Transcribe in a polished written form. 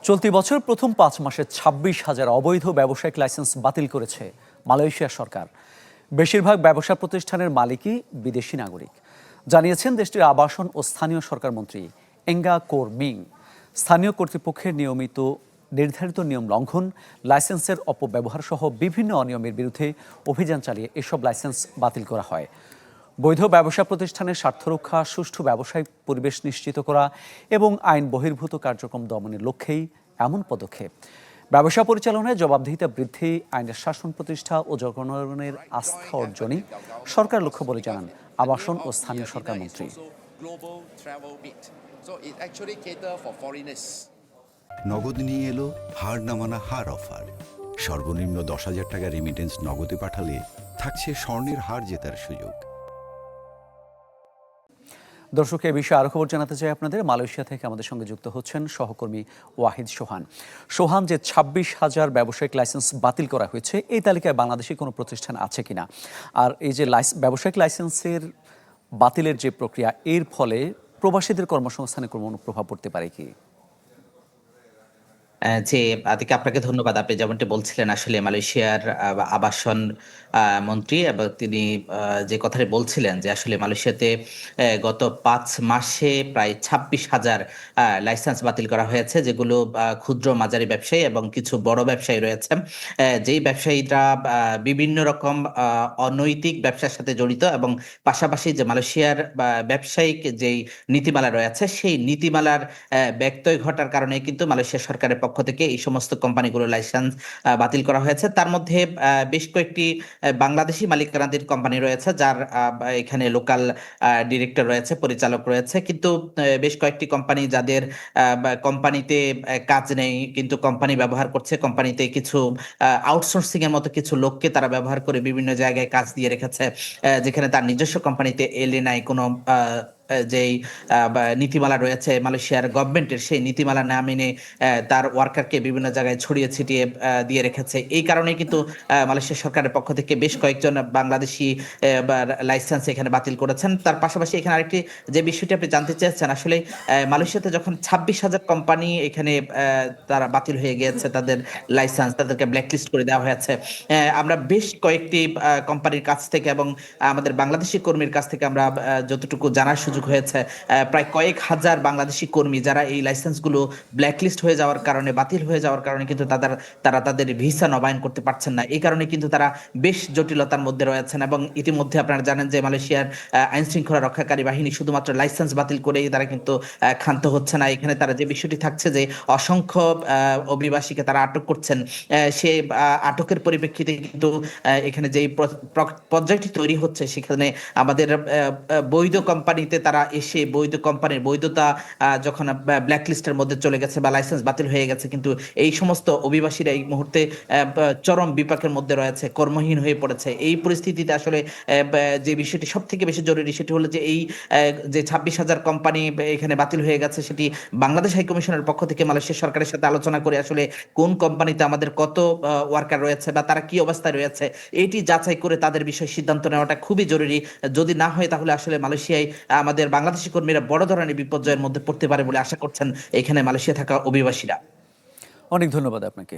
চলতি বছর প্রথম ৫ মাসে ২৬,০০০ অবৈধ ব্যবসায়িক লাইসেন্স বাতিল করেছে মালয়েশিয়া সরকার। বেশিরভাগ ব্যবসা প্রতিষ্ঠানের মালিকই বিদেশি নাগরিক, জানিয়েছেন দেশটির আবাসন ও স্থানীয় সরকার মন্ত্রী এঙ্গা কোর মিং। স্থানীয় কর্তৃপক্ষের নির্ধারিত নিয়ম লঙ্ঘন, লাইসেন্সের অপব্যবহার সহ বিভিন্ন অনিয়মের বিরুদ্ধে অভিযান চালিয়ে এসব লাইসেন্স বাতিল করা হয়। বৈধ ব্যবসা প্রতিষ্ঠানের স্বার্থরক্ষা, সুষ্ঠু ব্যবসায়িক পরিবেশ নিশ্চিত করা এবং আইন বহির্ভূত কার্যক্রম দমনের লক্ষ্যেই এমন পদক্ষেপ। ব্যবসা পরিচালনায় জবাবদিহিতা বৃদ্ধি, আইনের শাসন প্রতিষ্ঠা ও জনগণের আস্থা অর্জনই সরকার লক্ষ্য বলে জানান আবাসন ও স্থানীয় সরকার মন্ত্রী। নগদ নিয়ে এলো হার না মানা হার অফার। সর্বনিম্ন ১০,০০০ টাকা রেমিটেন্স নগদে পাঠালে থাকছে স্বর্ণের হার জেতার সুযোগ। দর্শক, এ বিষয়ে আরো খবর জানাতে চাই আপনাদের। মালয়েশিয়া থেকে আমাদের সঙ্গে যুক্ত হচ্ছেন সহকর্মী ওয়াহিদ সোহান। যে ২৬,০০০ ব্যবসায়িক লাইসেন্স বাতিল করা হয়েছে, এই তালিকায় বাংলাদেশি কোনো প্রতিষ্ঠান আছে কিনা? আর এই যে ব্যবসায়িক লাইসেন্সের বাতিলের যে প্রক্রিয়া, এর ফলে প্রবাসীদের কর্মসংস্থানে কোনো প্রভাব পড়তে পারে কি? জি, আদিকে আপনাকে ধন্যবাদ। আপনি যেমনটি বলছিলেন, আসলে মালয়েশিয়ার আবাসন মন্ত্রী এবং তিনি যে কথাটি বলছিলেন যে আসলে মালয়েশিয়াতে গত ৫ মাসে প্রায় ২৬,০০০ লাইসেন্স বাতিল করা হয়েছে, যেগুলো ক্ষুদ্র মাঝারি ব্যবসায়ী এবং কিছু বড় ব্যবসায়ী রয়েছে। যেই ব্যবসায়ীরা বিভিন্ন রকম অনৈতিক ব্যবসার সাথে জড়িত এবং পাশাপাশি যে মালয়েশিয়ার ব্যবসায়িক যেই নীতিমালা রয়েছে, সেই নীতিমালার ব্যত্যয় ঘটার কারণে কিন্তু মালয়েশিয়া সরকারের পক্ষ থেকে এই সমস্ত কোম্পানিগুলোর লাইসেন্স বাতিল করা হয়েছে। তার মধ্যে বেশ কয়েকটি বাংলাদেশি মালিকানাধীন কোম্পানি রয়েছে, যার এখানে লোকাল ডিরেক্টর রয়েছে, পরিচালক রয়েছে, কিন্তু বেশ কয়েকটি কোম্পানি যাদের কোম্পানিতে কাজ নেই কিন্তু কোম্পানি ব্যবহার করছে, কোম্পানিতে কিছু আউটসোর্সিং এর মতো কিছু লোককে তারা ব্যবহার করে বিভিন্ন জায়গায় কাজ দিয়ে রেখেছে, যেখানে তার নিজস্ব কোম্পানিতে এলে নাই কোনো যেই নীতিমালা রয়েছে মালয়েশিয়ার গভর্নমেন্টের, সেই নীতিমালা না মেনে তার ওয়ার্কারকে বিভিন্ন জায়গায় ছড়িয়ে ছিটিয়ে দিয়ে রেখেছে। এই কারণে কিন্তু মালয়েশিয়া সরকারের পক্ষ থেকে বেশ কয়েকজন বাংলাদেশি লাইসেন্স এখানে বাতিল করেছেন। তার পাশাপাশি এখানে আরেকটি যে বিষয়টি আপনি জানতে চেয়েছেন, আসলে মালয়েশিয়াতে যখন ২৬,০০০ কোম্পানি এখানে তারা বাতিল হয়ে গিয়েছে, তাদের লাইসেন্স তাদেরকে ব্ল্যাকলিস্ট করে দেওয়া হয়েছে, আমরা বেশ কয়েকটি কোম্পানির কাছ থেকে এবং আমাদের বাংলাদেশি কর্মীর কাছ থেকে আমরা যতটুকু জানার সুযোগ হয়েছে, প্রায় কয়েক হাজার বাংলাদেশি কর্মী যারা এই লাইসেন্সগুলো ব্ল্যাকলিস্ট হয়ে যাওয়ার কারণে, বাতিল হয়ে যাওয়ার কারণে কিন্তু তারা তাদের ভিসা নবায়ন করতে পারছেন না। এই কারণে কিন্তু তারা বেশ জটিলতার মধ্যে রয়েছেন এবং ইতিমধ্যে আপনারা জানেন যে মালয়েশিয়ার আইন শৃঙ্খলা রক্ষাকারী বাহিনী শুধুমাত্র লাইসেন্স বাতিল করেই তারা কিন্তু ক্ষান্ত হচ্ছে না। এখানে তারা যে বিষয়টি থাকছে যে অসংখ্য অভিবাসীকে তারা আটক করছেন, সে আটকের পরিপ্রেক্ষিতে কিন্তু এখানে যেই পর্যায়টি তৈরি হচ্ছে, সেখানে আমাদের বৈধ কোম্পানিতে তারা এসে বৈধ কোম্পানির বৈধতা যখন ব্ল্যাকলিস্টের মধ্যে চলে গেছে বা লাইসেন্স বাতিল হয়ে গেছে, কিন্তু এই সমস্ত অভিবাসীরা এই মুহূর্তে চরম বিপাকের মধ্যে রয়েছে, কর্মহীন হয়ে পড়েছে। এই পরিস্থিতিতে আসলে যে বিষয়টি সব থেকে বেশি জরুরি সেটি হলো যে এই যে ২৬,০০০ কোম্পানি এখানে বাতিল হয়ে গেছে, সেটি বাংলাদেশ হাই কমিশনের পক্ষ থেকে মালয়েশিয়া সরকারের সাথে আলোচনা করে আসলে কোন কোম্পানিতে আমাদের কত ওয়ার্কার রয়েছে বা তারা কি অবস্থায় রয়েছে, এটি যাচাই করে তাদের বিষয়ে সিদ্ধান্ত নেওয়াটা খুবই জরুরি। যদি না হয় তাহলে আসলে মালয়েশিয়ায় আমাদের বাংলাদেশি কর্মীরা বড় ধরনের বিপর্যয়ের মধ্যে পড়তে পারে বলে আশা করছেন এখানে মালয়েশিয়া থাকা অভিবাসীরা। অনেক ধন্যবাদ আপনাকে।